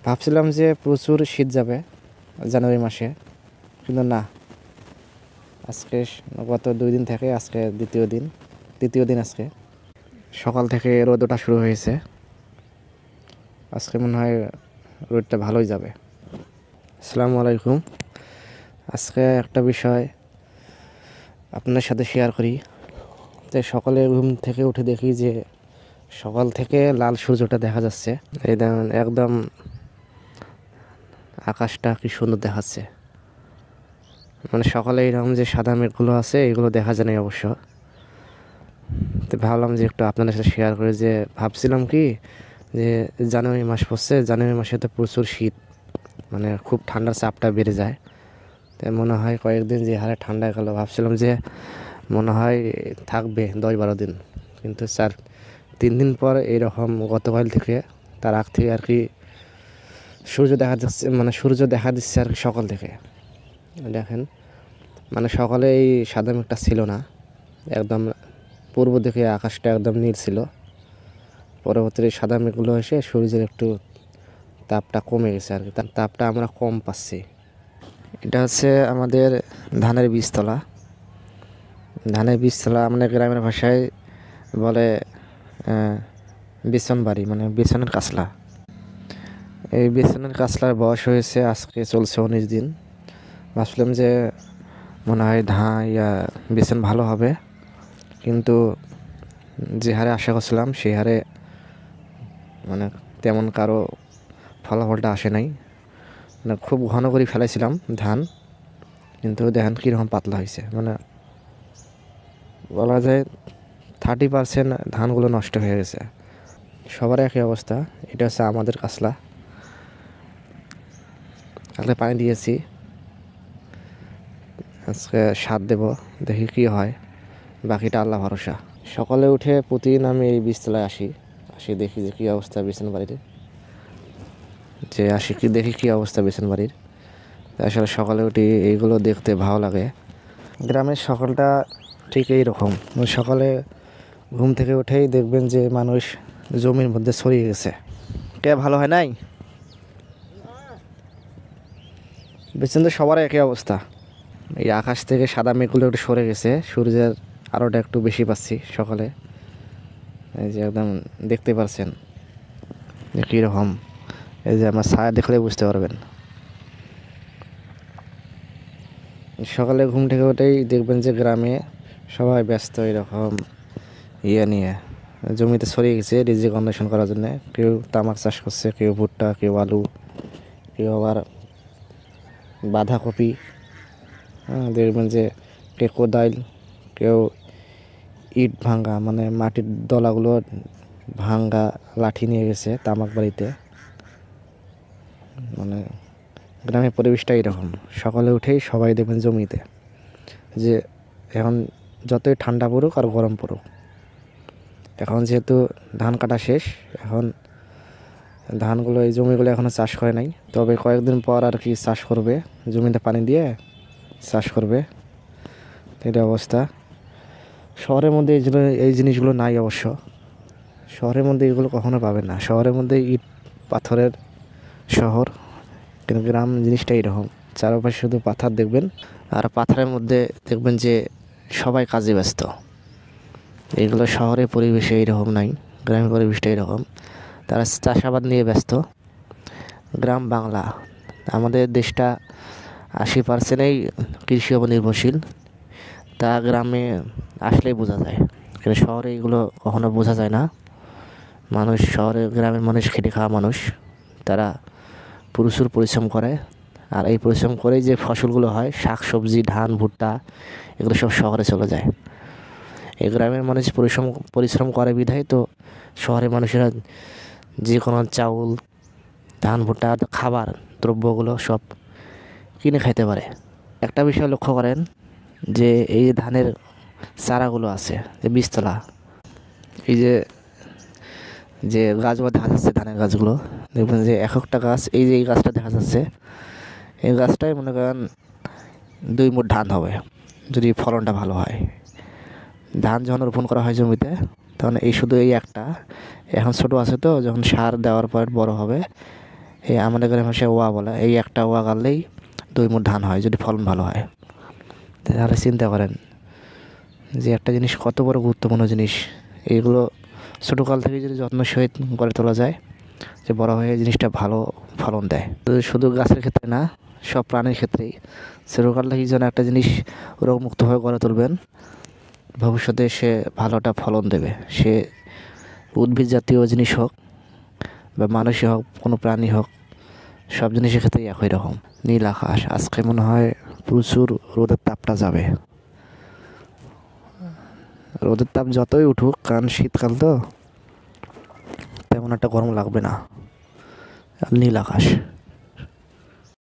ভাবছিলাম যে প্রচুর শীত যাবে জানুয়ারি মাসে, কিন্তু না। আজকে গত 2 দিন থেকে আজকে দ্বিতীয় দিন আজকে সকাল থেকে রোদ ওঠা শুরু হয়েছে। আজকে মনে হয় রোদটা ভালোই যাবে। আসসালামু আলাইকুম। আজকে একটা বিষয় আপনার সাথে শেয়ার করি। তাই সকালে ঘুম থেকে উঠে দেখি যে সকাল থেকে লাল সূর্যটা দেখা যাচ্ছে। এই দেখেন, একদম আকাশটা কি সুন্দর দেখাচ্ছে। মানে সকালে এইরকম যে সাদা মেঘগুলো আছে এগুলো দেখা যায় না অবশ্য। তো ভাবলাম যে একটু আপনাদের সাথে শেয়ার করে, যে ভাবছিলাম কি যে জানুয়ারি মাস পড়ছে, জানুয়ারি মাসে তো প্রচুর শীত, মানে খুব ঠান্ডার চাপটা বেড়ে যায়। তাই মনে হয় কয়েকদিন যে হারে ঠান্ডা গেল, ভাবছিলাম যে মনে হয় থাকবে 10-12 দিন, কিন্তু 3 দিন পর এইরকম গতকাল থেকে তার আগ থেকে আর কি সূর্য দেখা যাচ্ছে, মানে সূর্য দেখা দিচ্ছে আর কি সকাল থেকে। দেখেন, মানে সকালে এই সাদা মেঘটা ছিল না, একদম পূর্ব দিকে আকাশটা একদম নীল ছিল। পরবর্তীতে সাদা মেঘগুলো এসে সূর্যের একটু তাপটা কমে গেছে আর কি, তার তাপটা আমরা কম পাচ্ছি। এটা হচ্ছে আমাদের ধানের বীজতলা। ধানের বীজতলা আমাদের গ্রামের ভাষায় বলে বিছন বাড়ি, মানে বিছনের কাছলা। এই বিছনের কাছলার বয়স হয়েছে আজকে চলছে 19 দিন। ভাবছিলাম যে মনে হয় বিছন ভালো হবে, কিন্তু যে হারে আশা করছিলাম সেই হারে মানে তেমন কারো ফলাফলটা আসে নাই। মানে খুব ঘন করে ফেলেছিলাম ধান, কিন্তু দেখেন কীরকম পাতলা হয়েছে। মানে বলা যায় 30% ধানগুলো নষ্ট হয়ে গেছে। সবার একই অবস্থা। এটা হচ্ছে আমাদের কাছলা। কালকে পানি দিয়েছি, আজকে সার দেব, দেখি কী হয়। বাকিটা আল্লাহ ভরসা। সকালে উঠে প্রতিদিন আমি এই বীজতলায় আসি দেখি যে কী অবস্থা বিছন বাড়ির, দেখি কী অবস্থা বিছন বাড়ির। আসলে সকালে উঠে এইগুলো দেখতে ভালো লাগে। গ্রামের সকালটা ঠিক এইরকম। সকালে ঘুম থেকে উঠেই দেখবেন যে মানুষ জমির মধ্যে ছড়িয়ে গেছে। কে ভালো হয় নাই? বিছন তো সবার একই অবস্থা। এই আকাশ থেকে সাদা মেঘগুলো একটু সরে গেছে, সূর্যের আলোটা একটু বেশি পাচ্ছি সকালে। এই যে একদম দেখতে পাচ্ছেন যে কীরকম, এই যে আমার ছায়া দেখলে বুঝতে পারবেন। সকালে ঘুম থেকে উঠেই দেখবেন যে গ্রামে সবাই ব্যস্ত এরকম নিয়ে জমিতে ছড়িয়ে গেছে রিজিক অন্বেষণ করার জন্য। কেউ তামাক চাষ করছে, কেউ ভুট্টা, কেউ আলু, কেউ আবার বাঁধাকপি। দেখবেন যে কেউ কোদাইল, কেউ ইট ভাঙ্গা, মানে মাটির দলাগুলো ভাঙ্গা লাঠি নিয়ে গেছে তামাক বাড়িতে। মানে গ্রামের পরিবেশটা এরকম। সকালে উঠেই সবাই দেখবেন জমিতে, যে এখন যতই ঠান্ডা পড়ুক আর গরম পড়ুক, এখন যেহেতু ধান কাটা শেষ, এখন ধানগুলো এই জমিগুলো এখনও চাষ করে নাই, তবে কয়েকদিন পর আর কি চাষ করবে, জমিতে পানি দিয়ে চাষ করবে। এটা অবস্থা। শহরের মধ্যে এই জিনিসগুলো নাই অবশ্য। শহরের মধ্যে এগুলো কখনো পাবেন না। শহরের মধ্যে ইট পাথরের শহর, কিন্তু গ্রাম জিনিসটা এরকম। চারপাশে শুধু পাথর দেখবেন, আর পাথরের মধ্যে দেখবেন যে সবাই কাজে ব্যস্ত। এগুলো শহরের পরিবেশে এইরকম নাই, গ্রামের পরিবেশটা এরকম। তারা চাষাবাদ নিয়ে ব্যস্ত। গ্রাম বাংলা, আমাদের দেশটা 80%ই কৃষি উপর নির্ভরশীল। তা গ্রামে আসলেই বোঝা যায়, কিন্তু শহরে এগুলো কখনো বোঝা যায় না। গ্রামের মানুষ খেটে খাওয়া মানুষ, তারা প্রচুর পরিশ্রম করে। আর এই পরিশ্রম করেই যে ফসলগুলো হয়, শাক সবজি, ধান, ভুট্টা, এগুলো সব শহরে চলে যায়। এই গ্রামের মানুষ পরিশ্রম করে বিধায় তো শহরের মানুষেরা যে কোনো চাউল, ধান, ভুট্টা, খাবার দ্রব্যগুলো সব কিনে খাইতে পারে। একটা বিষয় লক্ষ্য করেন, যে এই ধানের চারাগুলো আছে, যে বীজতলা, এই যে গাছগুলো দেখা যাচ্ছে, ধানের গাছগুলো দেখবেন যে এক একটা গাছ, এই যে এই গাছটা দেখা যাচ্ছে, এই গাছটাই মনে করেন 2 মুঠ ধান হবে যদি ফলনটা ভালো হয়। ধান যখন রোপণ করা হয় জমিতে, তখন এই শুধু এই একটা, এখন ছোটো আছে তো, যখন সার দেওয়ার পর বড় হবে, এই আমাদের গ্রামে সে ওয়া বলে, এই একটা ওয়া গাড়লেই 2 মুঠ ধান হয় যদি ফলন ভালো হয়। তাহলে চিন্তা করেন যে একটা জিনিস কত বড় গুরুত্বপূর্ণ জিনিস। এইগুলো ছোটোকাল থেকে যদি যত্ন সহিত গড়ে তোলা যায়, যে বড় হয়ে জিনিসটা ভালো ফলন দেয়। তো শুধু গাছের ক্ষেত্রে না, সব প্রাণীর ক্ষেত্রেই ছোটোকাল থেকে যেন একটা জিনিস রোগমুক্তভাবে গড়ে তুলবেন, ভবিষ্যতে সে ভালোটা ফলন দেবে। সে উদ্ভিদ জাতীয় জিনিস হোক বা মানুষই হোক, কোনো প্রাণী হোক, সব জিনিসের ক্ষেত্রেই একই রকম। নীল আকাশ, আজকে মনে হয় প্রচুর রোদের তাপটা যাবে। রোদের তাপ যতই উঠুক, কারণ শীতকাল তো তেমন একটা গরম লাগবে না। আর নীল আকাশ।